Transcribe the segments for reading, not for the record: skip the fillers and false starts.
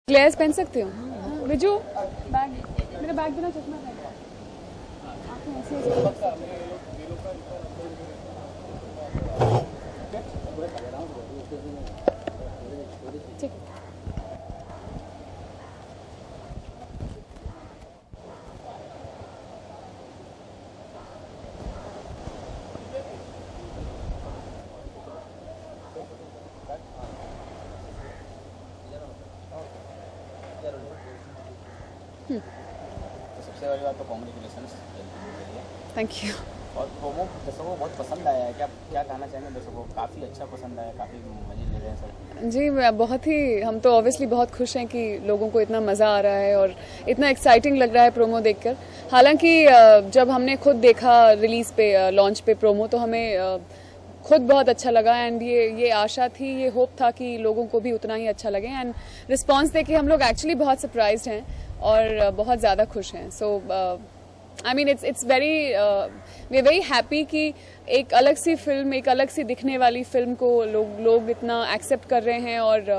Glace पहन सकते हो रिजू। बैग मेरा बैग देना, चश्मा पहन। आंखें ऐसे ठीक है। तो सबसे बड़ी बात तो कॉन्ग्रेचुलेशंस। Thank you. और प्रोमो दर्शकों को बहुत पसंद आया है, क्या क्या कहना चाहेंगे दर्शकों को? काफ़ी अच्छा पसंद आया, काफ़ी मजे ले रहे हैं सब। जी बहुत ही, हम तो ऑब्वियसली बहुत खुश हैं कि लोगों को इतना मज़ा आ रहा है और इतना एक्साइटिंग लग रहा है प्रोमो देखकर। हालांकि जब हमने खुद देखा रिलीज़ पे, लॉन्च पे प्रोमो, तो हमें खुद बहुत अच्छा लगा। एंड ये आशा थी, ये होप था कि लोगों को भी उतना ही अच्छा लगे। एंड रिस्पॉन्स देके हम लोग एक्चुअली बहुत सरप्राइज्ड हैं और बहुत ज़्यादा खुश हैं। So I mean it's very, we are very happy कि एक अलग सी फिल्म, एक अलग सी दिखने वाली फिल्म को लोग इतना एक्सेप्ट कर रहे हैं और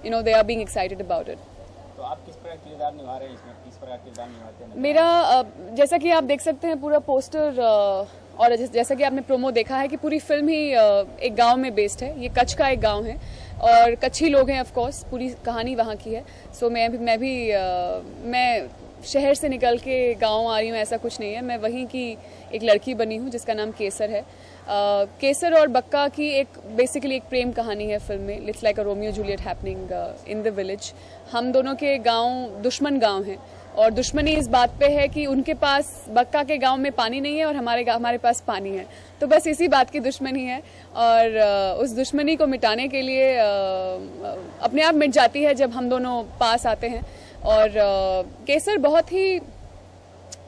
you know they are being excited about it. तो आप किस प्रकार किरदार निभा रहे हैं इसमें? किस प्रकार किरदार निभाते हैं? मेरा जैसा कि आप देख सकते हैं पूरा पोस्टर, और जैसा कि आपने प्रोमो देखा है कि पूरी फिल्म ही एक गांव में बेस्ड है। ये कच्छ का एक गांव है और कच्छी लोग हैं, ऑफ कोर्स पूरी कहानी वहाँ की है। सो मैं शहर से निकल के गांव आ रही हूँ, ऐसा कुछ नहीं है। मैं वहीं की एक लड़की बनी हूँ जिसका नाम केसर है। केसर और बक्का की एक बेसिकली एक प्रेम कहानी है फिल्म में। It's like a Romeo Juliet happening in the village. हम दोनों के गांव दुश्मन गांव हैं और दुश्मनी इस बात पे है कि उनके पास, बक्का के गांव में पानी नहीं है और हमारे पास पानी है। तो बस इसी बात की दुश्मनी है और उस दुश्मनी को मिटाने के लिए अपने आप मिट जाती है जब हम दोनों पास आते हैं। और केसर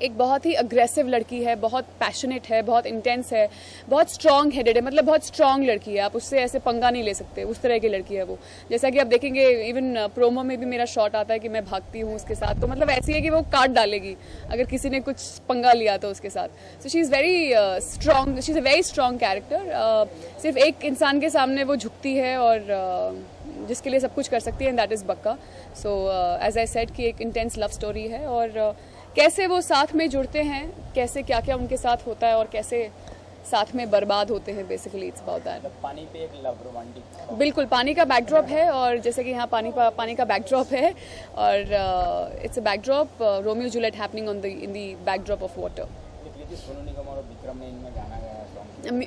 एक बहुत ही अग्रेसिव लड़की है, बहुत पैशनेट है, बहुत इंटेंस है, बहुत स्ट्रांग हेडेड है। मतलब बहुत स्ट्रांग लड़की है, आप उससे ऐसे पंगा नहीं ले सकते, उस तरह की लड़की है वो। जैसा कि आप देखेंगे इवन प्रोमो में भी मेरा शॉट आता है कि मैं भागती हूँ उसके साथ, तो मतलब ऐसी है कि वो काट डालेगी अगर किसी ने कुछ पंगा लिया तो उसके साथ। So she is very strong, she is a very strong character. सिर्फ एक इंसान के सामने वो झुकती है और जिसके लिए सब कुछ कर सकती है, एंड दैट इज़ बक्का। सो एज आई सेड कि एक इंटेंस लव स्टोरी है और कैसे वो साथ में जुड़ते हैं, कैसे क्या क्या उनके साथ होता है और कैसे साथ में बर्बाद होते हैं। Basically it's about that. पानी पे एक लव रोमांटिक। बिल्कुल, पानी का बैकड्रॉप है और जैसे कि यहाँ पानी का बैकड्रॉप है और it's a backdrop, Romeo Juliet happening in the backdrop of water. Sonu Nigam और विक्रम ने इनमें गाना गाया,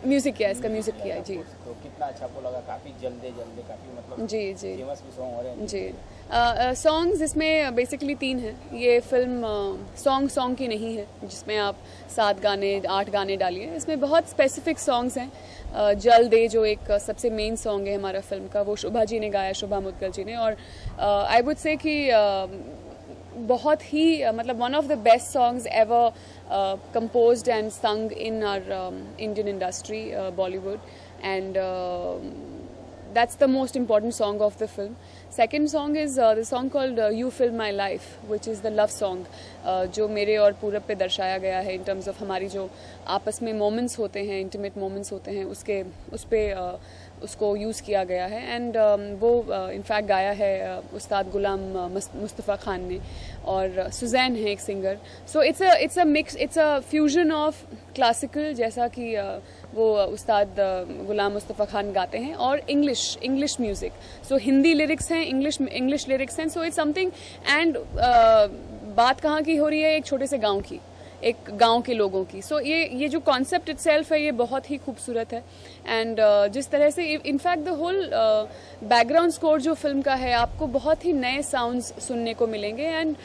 म्यूजिक किया, इसका म्यूजिक किया है जी। तो कितना अच्छा आपको लगा? काफ़ी जल्दी काफ़ी मतलब जी फेमस भी सॉन्ग हो रहे हैं जी। सॉन्ग्स इसमें बेसिकली 3 हैं। ये फिल्म सॉन्ग की नहीं है जिसमें आप 7 गाने 8 गाने डालिए। इसमें बहुत स्पेसिफिक सॉन्ग्स हैं। जल दे जो एक सबसे मेन सॉन्ग है हमारा फिल्म का, वो शुभा जी ने गाया, शुभा मुद्गल जी ने। और आई वुड से कि बहुत ही मतलब one of the best songs ever composed and sung in our Indian industry, Bollywood, and that's the most important song of the film. Second song is the song called You Fill My Life, which is the love song, जो मेरे और पूरब पे दर्शाया गया है in terms of हमारी जो आपस में moments होते हैं, intimate moments होते हैं, उस पे उसको यूज़ किया गया है। एंड वो इनफैक्ट गाया है उस्ताद गुलाम मुस्तफ़ा खान ने और सुजैन है एक singer. So it's a mix, it's a fusion of classical, जैसा कि वो उस्ताद गुलाम मुस्तफ़ा खान गाते हैं, और इंग्लिश म्यूज़िक। सो हिंदी लिरिक्स हैं, इंग्लिश लिरिक्स हैं। So it's something. एंड बात कहाँ की हो रही है? एक छोटे से गाँव की, एक गांव के लोगों की। सो ये जो कॉन्सेप्ट इटसेल्फ है, ये बहुत ही खूबसूरत है। एंड जिस तरह से in fact the whole background score जो फिल्म का है, आपको बहुत ही नए साउंड्स सुनने को मिलेंगे। एंड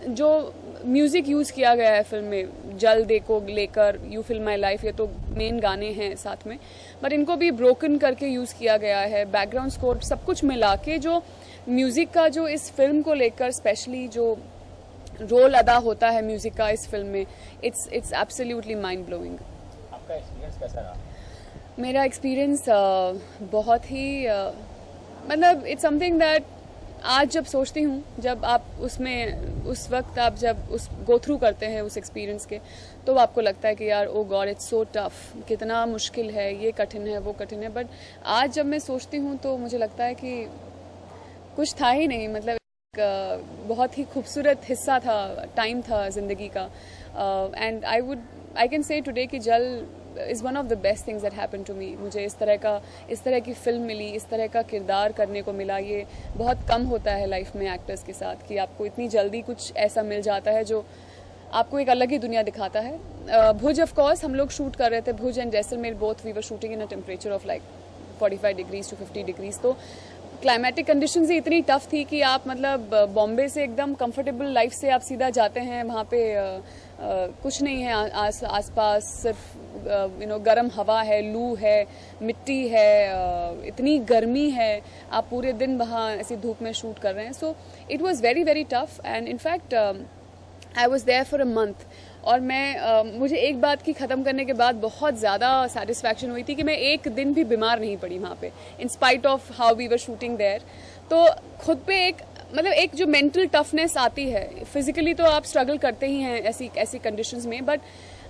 जो म्यूज़िक यूज़ किया गया है फिल्म में, जल दे को लेकर यू फिल माई लाइफ, ये तो मेन गाने हैं साथ में, बट इनको भी ब्रोकन करके यूज़ किया गया है। बैकग्राउंड स्कोर सब कुछ मिला के जो म्यूज़िक का जो इस फिल्म को लेकर स्पेशली जो रोल अदा होता है म्यूजिक का इस फिल्म में, इट्स एब्सोल्युटली माइंड ब्लोइंग। आपका एक्सपीरियंस कैसा रहा? मेरा एक्सपीरियंस बहुत ही मतलब इट्स समथिंग दैट आज जब सोचती हूँ, जब आप उसमें उस वक्त आप जब उस गो थ्रू करते हैं उस एक्सपीरियंस के, तो आपको लगता है कि यार ओ गॉड इट्स सो टफ, कितना मुश्किल है, ये कठिन है, वो कठिन है। बट आज जब मैं सोचती हूँ तो मुझे लगता है कि कुछ था ही नहीं, मतलब बहुत ही खूबसूरत हिस्सा था, टाइम था ज़िंदगी का. And I can say today कि Jal is one of the best things that happen to me. मुझे इस तरह की फिल्म मिली, इस तरह का किरदार करने को मिला. ये बहुत कम होता है लाइफ में एक्टर्स के साथ कि आपको इतनी जल्दी कुछ ऐसा मिल जाता है जो आपको एक अलग ही दुनिया दिखाता है. भुज ऑफ कोर्स हम लोग शूट कर रहे थे, भुज and Jaisalmer both we were shooting in a temperature of like 45 degrees to 50 degrees. तो क्लाइमेटिक कंडीशंस ही इतनी टफ थी कि आप मतलब बॉम्बे से एकदम कंफर्टेबल लाइफ से आप सीधा जाते हैं वहाँ पे कुछ नहीं है आसपास, सिर्फ गर्म हवा है, लू है, मिट्टी है, इतनी गर्मी है, आप पूरे दिन वहाँ ऐसी धूप में शूट कर रहे हैं. So it was very very tough and in fact I was there for a month. और मैं मुझे एक बात की ख़त्म करने के बाद बहुत ज़्यादा सेटिस्फैक्शन हुई थी कि मैं एक दिन भी बीमार नहीं पड़ी वहाँ पे, in spite of how we were shooting there. तो खुद पे एक जो मेंटल टफनेस आती है, फिजिकली तो आप स्ट्रगल करते ही हैं ऐसी कंडीशंस में, but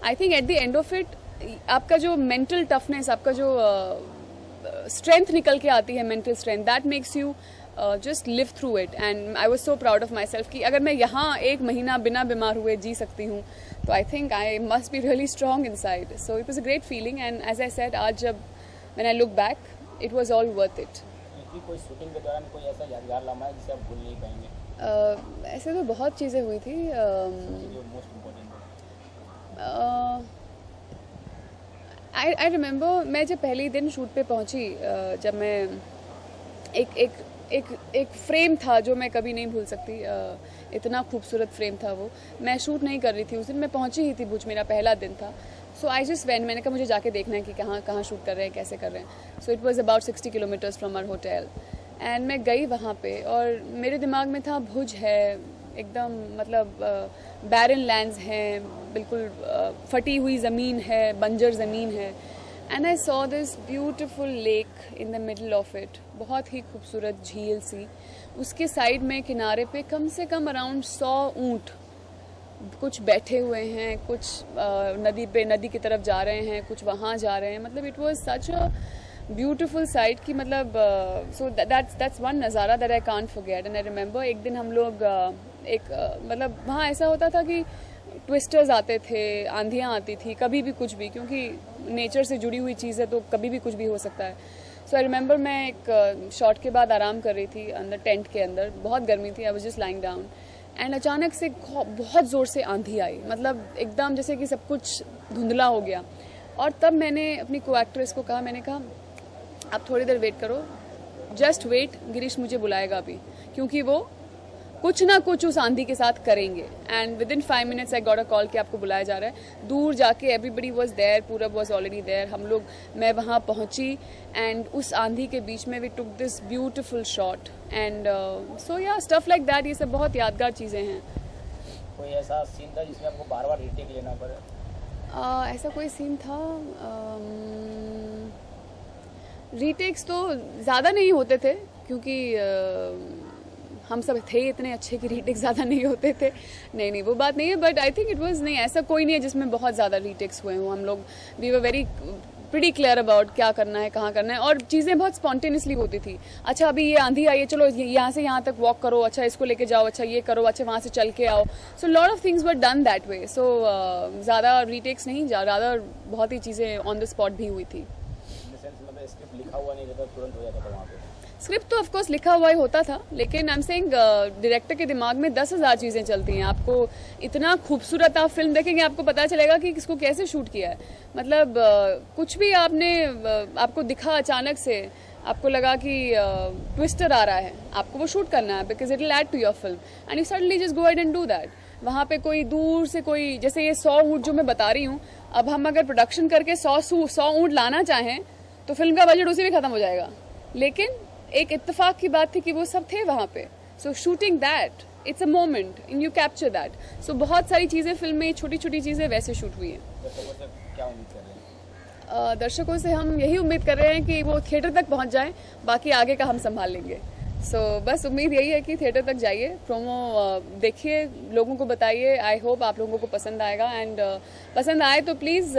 I think at the end of it आपका जो मेंटल टफनेस, आपका जो स्ट्रेंथ निकल के आती है, mental strength, that makes you just live through it. And I was so proud of myself कि अगर मैं यहाँ एक महीना बिना बीमार हुए जी सकती हूँ तो I think I must be really strong inside. So it was a great feeling and as I said, आज जब when I look back, it was all worth it. कोई शूटिंग के दौरान कोई ऐसा यादगार लम्हा है जिसे आप भूल नहीं पाएंगे? ऐसे तो बहुत चीज़ें हुई थी. मोस्ट इम्पोर्टेंट I remember मैं जब पहले दिन शूट पे पहुँची, जब मैं एक फ्रेम था जो मैं कभी नहीं भूल सकती. इतना खूबसूरत फ्रेम था वो. मैं शूट नहीं कर रही थी उस दिन, मैं पहुंची ही थी भुज, मेरा पहला दिन था. सो आई जस्ट वेंट, मैंने कहा मुझे जाके देखना है कि कहाँ शूट कर रहे हैं, कैसे कर रहे हैं. So it was about 60 kilometres from our hotel and मैं गई वहाँ पे और मेरे दिमाग में था भुज है एकदम, मतलब बैरन लैंड्स हैं, बिल्कुल फटी हुई ज़मीन है, बंजर ज़मीन है. And I saw this beautiful lake in the middle of it. बहुत ही खूबसूरत झील सी, उसके साइड में किनारे पे कम से कम अराउंड 100 ऊँट कुछ बैठे हुए हैं, कुछ नदी की तरफ जा रहे हैं, कुछ वहाँ जा रहे हैं. मतलब it was such a beautiful site कि मतलब सो दैट्स वन नज़ारा that I can't forget. And I remember एक दिन हम लोग मतलब वहाँ ऐसा होता था कि ट्विस्टर्स आते थे, आंधियाँ आती थी, कभी भी कुछ भी, क्योंकि नेचर से जुड़ी हुई चीज़ है तो कभी भी कुछ भी हो सकता है. सो आई रिमेंबर मैं एक शॉट के बाद आराम कर रही थी अंदर टेंट के अंदर, बहुत गर्मी थी, I was just lying down and अचानक से बहुत ज़ोर से आंधी आई, मतलब एकदम जैसे कि सब कुछ धुंधला हो गया. और तब मैंने अपनी को एक्ट्रेस को कहा, मैंने कहा आप थोड़ी देर वेट करो, जस्ट वेट, गिरीश मुझे बुलाएगा अभी, क्योंकि वो कुछ ना कुछ उस आंधी के साथ करेंगे. And within 5 minutes I got a call कि आपको बुलाया जा रहा है. दूर जाके everybody was there, Purab was already there. मैं वहाँ पहुँची एंड उस आंधी के बीच में we took this beautiful shot and so या स्टफ लाइक दैट. ये सब बहुत यादगार चीज़ें हैं. कोई ऐसा सीन था जिसमें आपको बार बार रीटेक लेना पड़े? ऐसा कोई सीन था, रीटेक्स तो ज़्यादा नहीं होते थे क्योंकि हम सब थे इतने अच्छे कि रीटेक्स ज़्यादा नहीं होते थे. नहीं वो बात नहीं है, but I think it was नहीं, ऐसा कोई नहीं है जिसमें बहुत ज़्यादा रीटेक्स हुए हों. हम लोग we were very pretty clear about क्या करना है, कहाँ करना है, और चीज़ें बहुत स्पॉन्टेनियसली होती थी. अच्छा अभी ये आंधी आई है, चलो यहाँ से यहाँ तक वॉक करो, अच्छा इसको लेके जाओ, अच्छा ये करो, अच्छा वहाँ से चल के आओ. So lot of things were done that way. So ज़्यादा रीटेक्स नहीं, ज़्यादा बहुत ही चीज़ें ऑन द स्पॉट भी हुई थी. स्क्रिप्ट लिखा हुआ नहीं रहता, तुरंत हो जाता था वहाँ पे? स्क्रिप्ट तो ऑफकोर्स लिखा हुआ ही होता था, लेकिन आई एम सेइंग डायरेक्टर के दिमाग में 10,000 चीज़ें चलती हैं. आपको इतना खूबसूरत आप फिल्म देखेंगे, आपको पता चलेगा कि किसको कैसे शूट किया है. मतलब कुछ भी आपको दिखा अचानक से, आपको लगा कि ट्विस्टर आ रहा है, आपको वो शूट करना है because it will add to your film and you suddenly just go ahead and do that. वहाँ पे कोई दूर से कोई, जैसे ये 100 ऊँट जो मैं बता रही हूँ, अब हम अगर प्रोडक्शन करके 100 ऊँट लाना चाहें तो फिल्म का बजट उसी में ख़त्म हो जाएगा. लेकिन एक इत्तेफाक की बात थी कि वो सब थे वहाँ पे. So shooting that, it's a moment and you capture that. So बहुत सारी चीज़ें फिल्म में, छोटी छोटी चीज़ें वैसे शूट हुई हैं. क्या उम्मीद कर रहे हैं? दर्शकों से हम यही उम्मीद कर रहे हैं कि वो थिएटर तक पहुँच जाएं, बाकी आगे का हम संभाल लेंगे. सो बस उम्मीद यही है कि थिएटर तक जाइए, प्रोमो देखिए, लोगों को बताइए. आई होप आप लोगों को पसंद आएगा एंड पसंद आए तो प्लीज़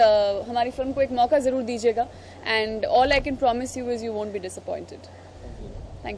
हमारी फिल्म को एक मौका ज़रूर दीजिएगा. And all I can promise you is you won't be disappointed.